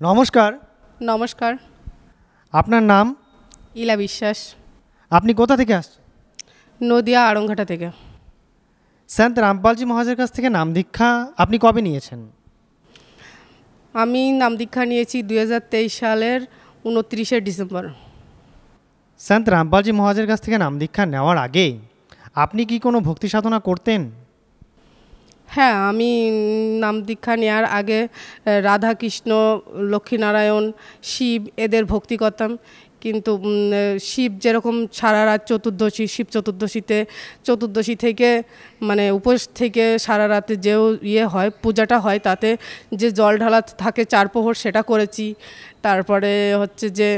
নমস্কার। নমস্কার। আপনার নাম? ইলা বিশ্বাস। আপনি কোথা থেকে আসছেন? নদিয়া আড়ংঘাটা থেকে। সন্ত রামপালজি মহাশয়ের কাছ থেকে নাম দীক্ষা আপনি কবে নিয়েছেন? আমি নাম দীক্ষা নিয়েছি 2023 সালের 29শে ডিসেম্বর। সন্ত রামপালজি মহাশয়ের কাছ থেকে নাম দীক্ষা নেওয়ার আগে আপনি কি কোনো ভক্তি সাধনা করতেন? হ্যাঁ, আমি নাম দীক্ষা নেওয়ার আগে রাধা কৃষ্ণ, লক্ষ্মীনারায়ণ, শিব এদের ভক্তি করতাম। কিন্তু শিব যেরকম সারা রাত চতুর্দশী, শিব চতুর্দশী থেকে মানে উপোস থেকে সারা রাতে যে হয় পূজাটা হয়, তাতে যে জল ঢালা থাকে 4 প্রহর সেটা করেছি। তারপরে হচ্ছে যে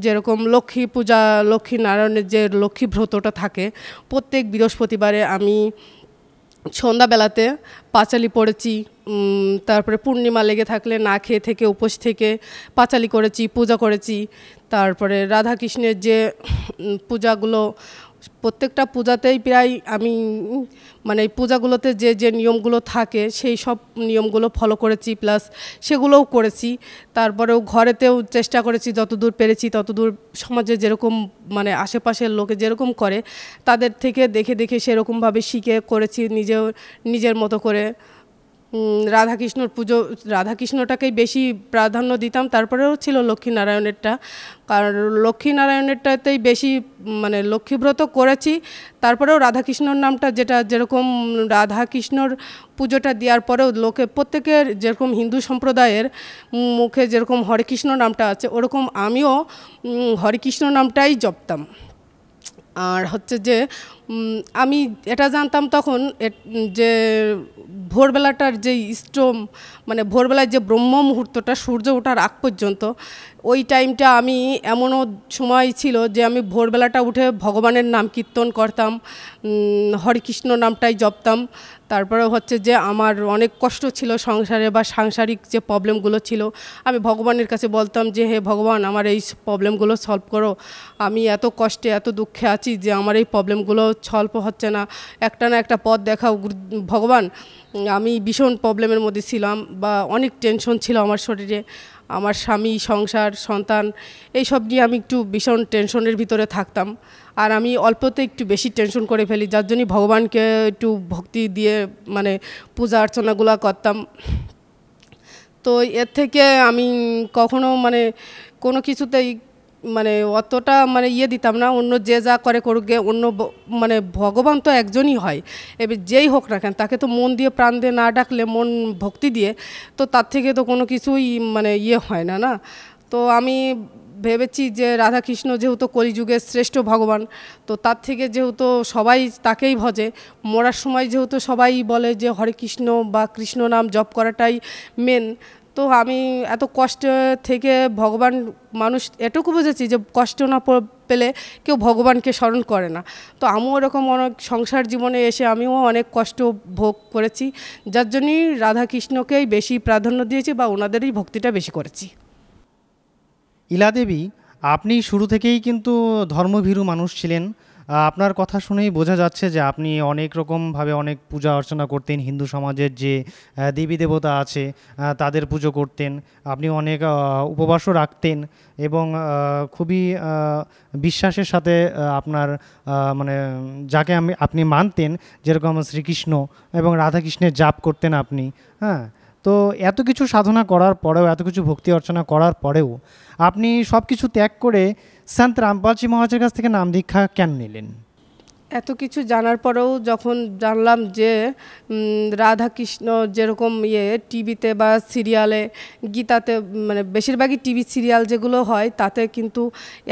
যেরকম লক্ষ্মী পূজা, লক্ষ্মীনারায়ণের যে লক্ষ্মী ব্রতটা থাকে, প্রত্যেক বৃহস্পতিবারে আমি সন্ধ্যাবেলাতে পাঁচালি পড়েছি। তারপরে পূর্ণিমা লেগে থাকলে না খেয়ে থেকে উপোস থেকে পাঁচালি করেছি, পূজা করেছি। তারপরে রাধাকৃষ্ণের যে পূজাগুলো, প্রত্যেকটা পূজাতেই প্রায় আমি মানে পূজাগুলোতে যে যে নিয়মগুলো থাকে সেই সব নিয়মগুলো ফলো করেছি, প্লাস সেগুলোও করেছি। তারপরেও ঘরেতেও চেষ্টা করেছি যতদূর পেরেছি, ততদূর সমাজে যেরকম মানে আশেপাশের লোকে যেরকম করে তাদের থেকে দেখে দেখে সেরকমভাবে শিখে করেছি নিজের মতো করে। রাধাকৃষ্ণটাকেই বেশি প্রাধান্য দিতাম। তারপরেও ছিল লক্ষ্মীনারায়ণেরটা, কারণ লক্ষ্মীনারায়ণেরটাতেই বেশি মানে লক্ষ্মীব্রত করেছি। তারপরেও রাধাকৃষ্ণর নামটা যেরকম রাধাকৃষ্ণর পুজোটা দেওয়ার পরেও লোকে প্রত্যেকের যেরকম হিন্দু সম্প্রদায়ের মুখে যেরকম হরে কৃষ্ণ নামটা আছে, ওরকম আমিও হরে কৃষ্ণ নামটাই জপতাম। আর হচ্ছে যে আমি এটা জানতাম তখন যে ভোরবেলাটার যে মানে ভোরবেলায় যে ব্রহ্ম মুহূর্তটা, সূর্য ওঠার আগ পর্যন্ত, ওই টাইমটা আমি এমনও সময় ছিল যে আমি ভোরবেলাটা উঠে ভগবানের নাম কীর্তন করতাম, হরে কৃষ্ণ নামটাই জপতাম। তারপরে হচ্ছে যে আমার অনেক কষ্ট ছিল সংসারে বা সাংসারিক যে প্রবলেমগুলো ছিল, আমি ভগবানের কাছে বলতাম যে হে ভগবান, আমার এই প্রবলেমগুলো সলভ করো। আমি এত কষ্টে এত দুঃখে আছি যে আমার এই প্রবলেমগুলো সলভ হচ্ছে না, একটা না একটা পথ দেখাও ভগবান। আমি ভীষণ প্রবলেমের মধ্যে ছিলাম বা অনেক টেনশন ছিল আমার শরীরে। আমার স্বামী, সংসার, সন্তান এইসব নিয়ে আমি একটু ভীষণ টেনশনের ভিতরে থাকতাম। আর আমি অল্পতে একটু বেশি টেনশন করে ফেলি, যার জন্যই ভগবানকে একটু ভক্তি দিয়ে মানে পূজা অর্চনাগুলো করতাম। তো এর থেকে আমি কখনো মানে কোনো কিছুতেই মানে অতটা মানে দিতাম না, অন্য যে যা করে করুক গে, অন্য মানে ভগবান তো একজনই হয়। এবার যেই হোক না কেন, তাকে তো মন দিয়ে প্রাণ দিয়ে না ডাকলে, মন ভক্তি দিয়ে, তো তার থেকে তো কোনো কিছুই মানে হয় না না। তো আমি ভেবেছি যে রাধাকৃষ্ণ যেহেতু কলিযুগের শ্রেষ্ঠ ভগবান, তো তার থেকে যেহেতু সবাই তাকেই ভজে, মরার সময় যেহেতু সবাই বলে যে হরে কৃষ্ণ বা কৃষ্ণ নাম জপ করাটাই মেন, তো আমি এত কষ্ট থেকে ভগবান, মানুষ এটুকু বুঝেছি যে কষ্ট না পেলে কেউ ভগবানকে স্মরণ করে না। তো আমিও ওরকম অনেক সংসার জীবনে এসে আমিও অনেক কষ্ট ভোগ করেছি, যার জন্যই রাধাকৃষ্ণকেই বেশি প্রাধান্য দিয়েছি বা ওনাদেরই ভক্তিটা বেশি করেছি। ইলা দেবী, আপনি শুরু থেকেই কিন্তু ধর্মভীরু মানুষ ছিলেন। আপনার কথা শুনেই বোঝা যাচ্ছে যে আপনি অনেক রকমভাবে অনেক পূজা অর্চনা করতেন। হিন্দু সমাজের যে দেবী দেবতা আছে তাদের পুজো করতেন। আপনি অনেক উপবাসও রাখতেন এবং খুবই বিশ্বাসের সাথে আপনার মানে যাকে আপনি মানতেন, যেরকম শ্রীকৃষ্ণ এবং রাধাকৃষ্ণের জাপ করতেন আপনি। হ্যাঁ, তো এত কিছু সাধনা করার পরেও, এত কিছু ভক্তি অর্চনা করার পরেও আপনি সব কিছু ত্যাগ করে সন্ত রামপালজি মহারাজের কাছ থেকে নাম দীক্ষা কেন নিলেন? এত কিছু জানার পরেও যখন জানলাম যে রাধাকৃষ্ণ যেরকম টিভিতে বা সিরিয়ালে, গীতাতে, মানে বেশিরভাগই টিভি সিরিয়াল যেগুলো হয়, তাতে কিন্তু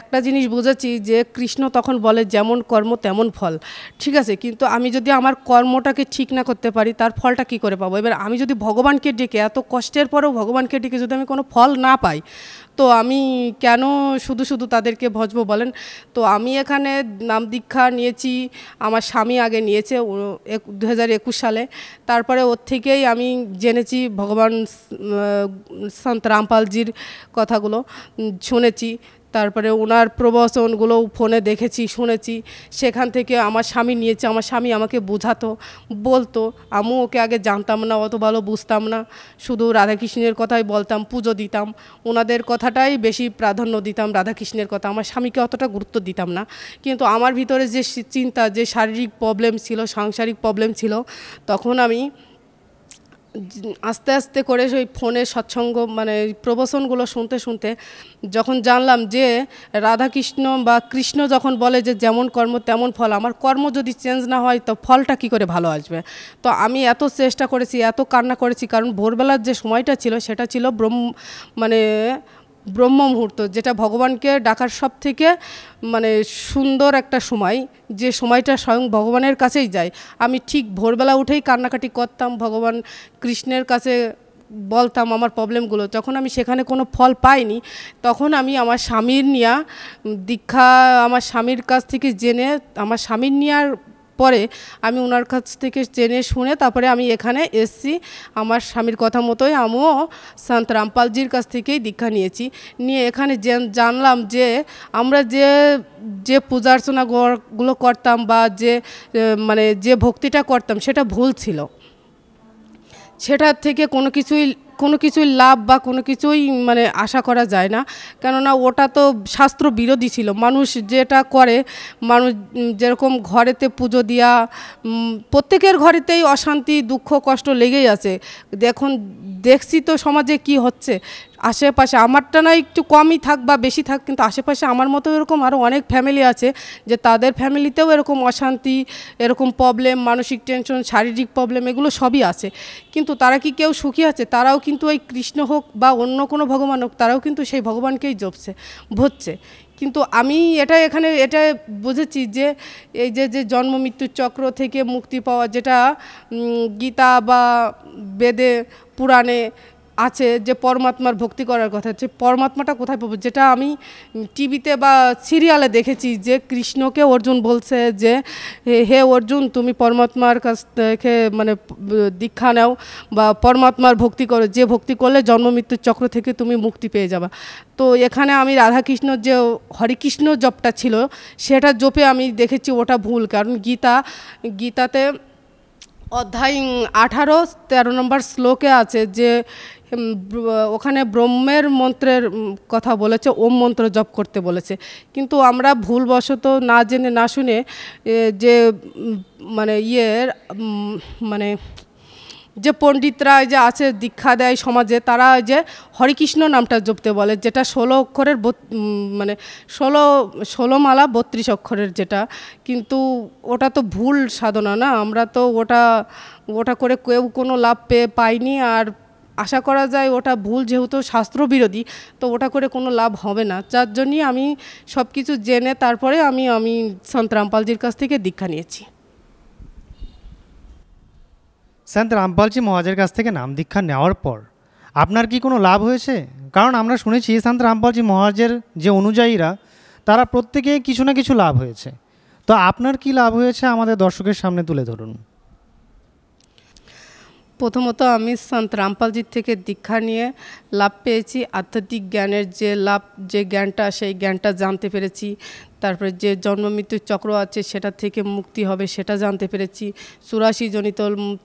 একটা জিনিস বুঝেছি যে কৃষ্ণ তখন বলে যেমন কর্ম তেমন ফল। ঠিক আছে, কিন্তু আমি যদি আমার কর্মটাকে ঠিক না করতে পারি, তার ফলটা কি করে পাবো? এবার আমি যদি ভগবানকে ডেকে, এত কষ্টের পরেও ভগবানকে ডেকে যদি আমি কোনো ফল না পাই, তো আমি কেন শুধু শুধু তাদেরকে ভজবো বলেন? তো আমি এখানে নাম দীক্ষা নিয়েছি, আমার স্বামী আগে নিয়েছে 2021 সালে। তারপরে ওর থেকেই আমি জেনেছি ভগবান সন্ত রামপালজির কথাগুলো শুনেছি। তারপরে ওনার প্রবচনগুলো ফোনে দেখেছি, শুনেছি, সেখান থেকে আমার স্বামী নিয়েছে। আমার স্বামী আমাকে বোঝাতো, বলতো। আমিও ওকে আগে জানতাম না, অত ভালো বুঝতাম না, শুধু রাধাকৃষ্ণের কথাই বলতাম, পুজো দিতাম, ওনাদের কথাটাই বেশি প্রাধান্য দিতাম, রাধাকৃষ্ণের কথা। আমার স্বামীকে অতটা গুরুত্ব দিতাম না। কিন্তু আমার ভিতরে যে চিন্তা, যে শারীরিক প্রবলেম ছিল, সাংসারিক প্রবলেম ছিল, তখন আমি আস্তে আস্তে করে ওই ফোনে সৎসঙ্গ মানে প্রবচনগুলো শুনতে শুনতে যখন জানলাম যে রাধাকৃষ্ণ বা কৃষ্ণ যখন বলে যে যেমন কর্ম তেমন ফল, আমার কর্ম যদি চেঞ্জ না হয় তো ফলটা কী করে ভালো আসবে। তো আমি এত চেষ্টা করেছি, এত কান্না করেছি, কারণ ভোরবেলার যে সময়টা ছিল সেটা ছিল মানে ব্রহ্ম মুহূর্ত, যেটা ভগবানকে ডাকার সব থেকে মানে সুন্দর একটা সময়, যে সময়টা স্বয়ং ভগবানের কাছেই যায়। আমি ঠিক ভোরবেলা উঠেই কান্নাকাটি করতাম, ভগবান কৃষ্ণের কাছে বলতাম আমার প্রবলেমগুলো। যখন আমি সেখানে কোনো ফল পাইনি, তখন আমি আমার স্বামীর নিয়া দীক্ষা, আমার স্বামীর কাছ থেকে জেনে, আমার স্বামীর নেওয়ার পরে আমি ওনার কাছ থেকে জেনে শুনে তারপরে আমি এখানে এসছি। আমার স্বামীর কথা মতোই আমিও সন্ত রামপালজির কাছ থেকেই দীক্ষা নিয়েছি। নিয়ে এখানে জানলাম যে আমরা যে যে পূজা অর্চনাগুলো করতাম বা যে মানে যে ভক্তিটা করতাম সেটা ভুল ছিল। সেটার থেকে কোনো কিছুই লাভ বা কোনো কিছুই মানে আশা করা যায় না, কেননা ওটা তো শাস্ত্র বিরোধী ছিল। মানুষ যেটা করে, মানুষ যেরকম ঘরেতে পুজো দেওয়া, প্রত্যেকের ঘরেতেই অশান্তি, দুঃখ, কষ্ট লেগেই আছে। দেখছি তো সমাজে কি হচ্ছে আশেপাশে। আমারটা না একটু কমই থাক বা বেশি থাক, কিন্তু আশেপাশে আমার মতো এরকম আরও অনেক ফ্যামিলি আছে যে তাদের ফ্যামিলিতেও এরকম অশান্তি, এরকম প্রবলেম, মানসিক টেনশন, শারীরিক প্রবলেম, এগুলো সবই আছে। কিন্তু তারা কি কেউ সুখী আছে? তারাও কিন্তু ওই কৃষ্ণ হোক বা অন্য কোনো ভগবান হোক, তারাও কিন্তু সেই ভগবানকেই ভজছে। কিন্তু আমি এখানে বুঝেছি যে এই যে জন্ম মৃত্যুর চক্র থেকে মুক্তি পাওয়া, যেটা গীতা বা বেদে, পুরাণে আছে, যে পরমাত্মার ভক্তি করার কথা, যে পরমাত্মাটা কোথায় পাবো, যেটা আমি টিভিতে বা সিরিয়ালে দেখেছি যে কৃষ্ণকে অর্জুন বলছে যে হে অর্জুন, তুমি পরমাত্মার কাছ থেকে মানে দীক্ষা নাও বা পরমাত্মার ভক্তি করো, যে ভক্তি করলে জন্ম মৃত্যুর চক্র থেকে তুমি মুক্তি পেয়ে যাবা। তো এখানে আমি রাধাকৃষ্ণ যে হরিকৃষ্ণ জপটা ছিল সেটা জপে আমি দেখেছি ওটা ভুল। কারণ গীতাতে অধ্যায় 18-13 নম্বর শ্লোকে আছে যে ওখানে ব্রহ্মের মন্ত্রের কথা বলেছে, ওম মন্ত্র জপ করতে বলেছে। কিন্তু আমরা ভুলবশত না জেনে না শুনে যে মানে মানে যে পণ্ডিতরা যে আছে দীক্ষা দেয় সমাজে, তারা যে হরিকৃষ্ণ নামটা জপতে বলে, যেটা 16 অক্ষরের মানে 16 মালা 32 অক্ষরের, যেটা কিন্তু ওটা তো ভুল সাধনা না। আমরা তো ওটা করে কেউ কোনো লাভ পাইনি, আর আশা করা যায় ওটা ভুল, যেহেতু শাস্ত্র বিরোধী, তো ওটা করে কোনো লাভ হবে না। যার জন্যই আমি সব কিছু জেনে তারপরে আমি সন্ত রামপালজির কাছ থেকে দীক্ষা নিয়েছি। সন্ত রামপালজি মহারাজের কাছ থেকে নাম দীক্ষা নেওয়ার পর আপনার কি কোনো লাভ হয়েছে? কারণ আমরা শুনেছি সন্ত রামপালজি মহারাজের যে অনুযায়ীরা, তারা প্রত্যেকেই কিছু না কিছু লাভ হয়েছে। তো আপনার কি লাভ হয়েছে আমাদের দর্শকের সামনে তুলে ধরুন। প্রথমত আমি সন্ত রামপালজির থেকে দীক্ষা নিয়ে লাভ পেয়েছি। আধ্যাত্মিক জ্ঞানের যে জ্ঞানটা, সেই জ্ঞানটা জানতে পেরেছি। তারপরে যে জন্ম মৃত্যুর চক্র আছে সেটা থেকে মুক্তি হবে সেটা জানতে পেরেছি। 84 জনিত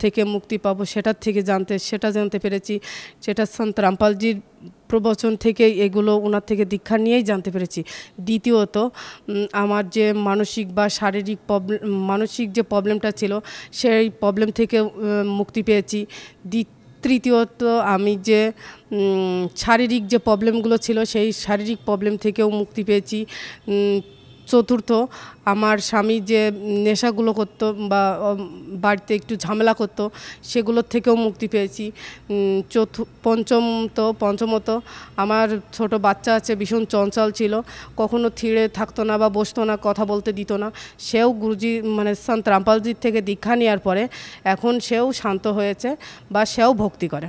থেকে মুক্তি পাবো সেটা জানতে পেরেছি। সেটা সন্ত রামপালজির প্রবচন থেকে, এগুলো ওনার থেকে দীক্ষা নিয়েই জানতে পেরেছি। দ্বিতীয়ত আমার যে মানসিক বা শারীরিক মানসিক যে প্রবলেমটা ছিল সেই প্রবলেম থেকে মুক্তি পেয়েছি। তৃতীয়ত আমি যে শারীরিক যে প্রবলেমগুলো ছিল সেই শারীরিক প্রবলেম থেকেও মুক্তি পেয়েছি। চতুর্থ, আমার স্বামী যে নেশাগুলো করতো বা বাড়িতে একটু ঝামেলা করতো, সেগুলোর থেকেও মুক্তি পেয়েছি। পঞ্চমত আমার ছোট বাচ্চা আছে, ভীষণ চঞ্চল ছিল, কখনো থিড়ে থাকতো না বা বসতো না, কথা বলতে দিত না। সেও গুরুজি মানে সন্ত রামপালজির থেকে দীক্ষা নেওয়ার পরে এখন সেও শান্ত হয়েছে বা সেও ভক্তি করে।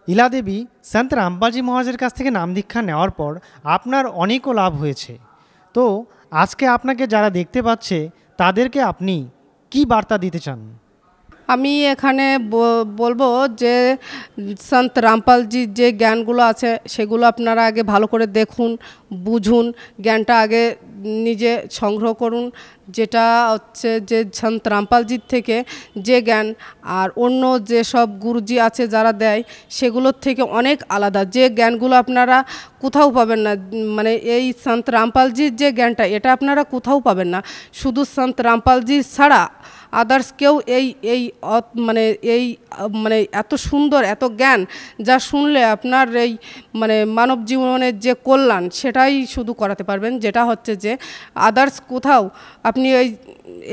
ইলা দেবী, সন্ত রামপালজি মহারাজের কাছ থেকে নাম দীক্ষা নেওয়ার পর আপনার অনেকও লাভ হয়েছে। তো আজকে আপনাকে যারা দেখতে পাচ্ছে তাদেরকে আপনি কি বার্তা দিতে চান? আমি এখানে বলবো যে সন্ত রামপালজির যে জ্ঞানগুলো আছে সেগুলো আপনারা আগে ভালো করে দেখুন, বুঝুন, জ্ঞানটা আগে নিজে সংগ্রহ করুন। যেটা হচ্ছে যে সন্ত রামপালজির থেকে যে জ্ঞান আর অন্য যেসব গুরুজি আছে যারা দেয় সেগুলোর থেকে অনেক আলাদা। যে জ্ঞানগুলো আপনারা কোথাও পাবেন না, মানে এই সন্ত রামপালজির যে জ্ঞানটা এটা আপনারা কোথাও পাবেন না। শুধু সন্ত রামপালজি ছাড়া আদার্স কেউ মানে মানে এত সুন্দর এত জ্ঞান যা শুনলে আপনার এই মানে মানব জীবনের যে কল্যাণ সেটাই শুধু করাতে পারবেন। যেটা হচ্ছে যে আদার্স কোথাও আপনি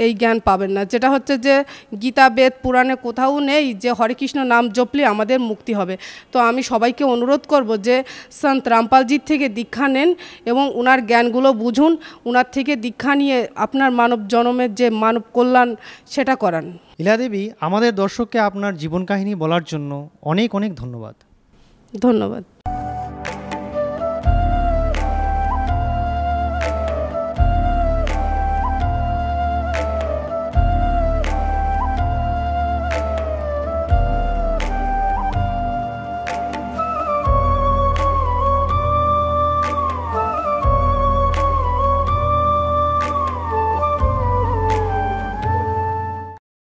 এই জ্ঞান পাবেন না। যেটা হচ্ছে যে গীতা বেদ পুরাণে কোথাও নেই যে হরে কৃষ্ণ নাম জপলে আমাদের মুক্তি হবে। তো আমি সবাইকে অনুরোধ করব যে সন্ত রামপালজির থেকে দীক্ষা নেন এবং ওনার জ্ঞানগুলো বুঝুন, ওনার থেকে দীক্ষা নিয়ে আপনার মানব জন্মের যে মানব কল্যাণ সেটা করান। ইলা দেবী, আমাদের দর্শককে আপনার জীবন কাহিনী বলার জন্য অনেক অনেক ধন্যবাদ। ধন্যবাদ।